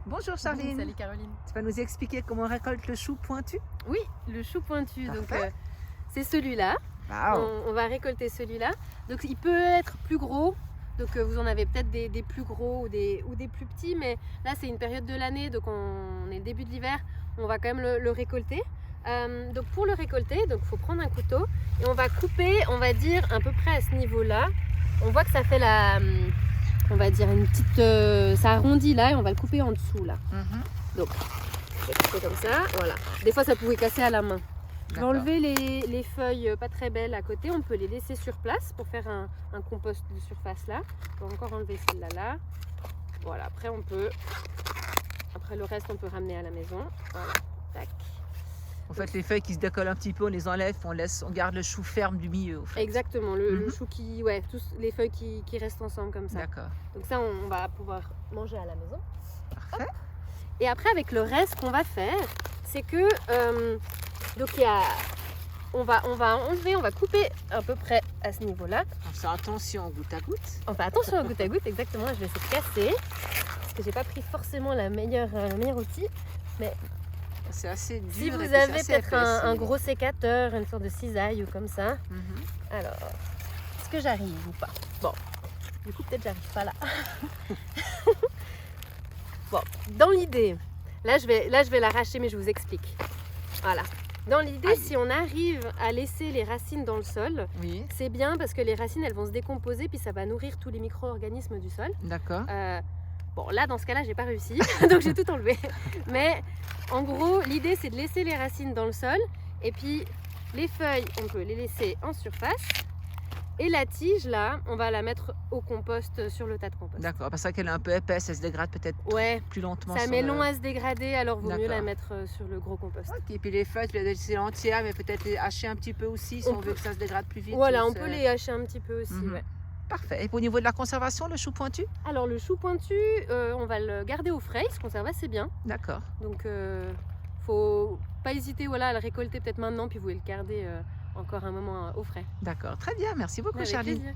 Bonjour Charline. Salut Caroline. Tu vas nous expliquer comment on récolte le chou pointu? Oui, le chou pointu, donc Parfait. c'est celui-là. Wow. On va récolter celui-là. Donc il peut être plus gros. Donc vous en avez peut-être des plus gros ou des plus petits, mais là c'est une période de l'année, donc on est le début de l'hiver, on va quand même le récolter. Donc pour le récolter, il faut prendre un couteau et on va couper, on va dire à peu près à ce niveau-là. On voit que ça fait on va dire une petite, ça arrondit là et on va le couper en dessous là. Donc je vais couper comme ça, voilà. Des fois ça pouvait casser à la main. Je vais enlever les feuilles pas très belles à côté, on peut les laisser sur place pour faire un compost de surface là. On va encore enlever celle-là là. Voilà, après le reste on peut ramener à la maison. Voilà, tac. En fait, les feuilles qui se décollent un petit peu, on les enlève, on garde le chou ferme du milieu. En fait. Exactement, le chou tous les feuilles qui restent ensemble comme ça. D'accord. Donc ça on va pouvoir manger à la maison. Parfait. Hop. Et après avec le reste qu'on va faire, c'est que donc on va enlever, on va couper à peu près à ce niveau-là. On fait attention goutte à goutte. On fait attention au goutte à goutte, exactement. Je vais essayer de casser parce que j'ai pas pris forcément le meilleur outil, mais C'est assez dur. si vous et puis avez c'est assez peut-être épais, un gros sécateur, une sorte de cisaille ou comme ça. Mhm. Alors, est-ce que j'arrive ou pas? Bon, du coup peut-être j'arrive pas là. Bon, dans l'idée, là je vais l'arracher, mais je vous explique. Voilà. Dans l'idée, Aïe. si on arrive à laisser les racines dans le sol, Oui, c'est bien parce que les racines elles vont se décomposer puis ça va nourrir tous les micro-organismes du sol. d'accord. Bon là dans ce cas-là j'ai pas réussi donc j'ai tout enlevé. Mais en gros l'idée c'est de laisser les racines dans le sol et puis les feuilles on peut les laisser en surface. Et la tige là, on va la mettre au compost sur le tas de compost. D'accord, parce qu'elle est un peu épaisse, elle se dégrade peut-être Ouais, plus lentement. ça sur met le- long à se dégrader, alors vaut mieux la D'accord. mettre sur le gros compost. Ok, et puis les feuilles, tu les laisses entières, mais peut-être les hacher un petit peu aussi si On on veut que ça se dégrade plus vite. Voilà, on c'est- peut les hacher un petit peu aussi. Mhm. Ouais. Parfait. Et au niveau de la conservation, le chou pointu? Alors le chou pointu, on va le garder au frais, il se conserve assez bien. D'accord. Donc faut pas hésiter à le récolter peut-être maintenant, puis vous pouvez le garder encore un moment au frais. D'accord. Très bien. Merci beaucoup, Avec Charline. plaisir.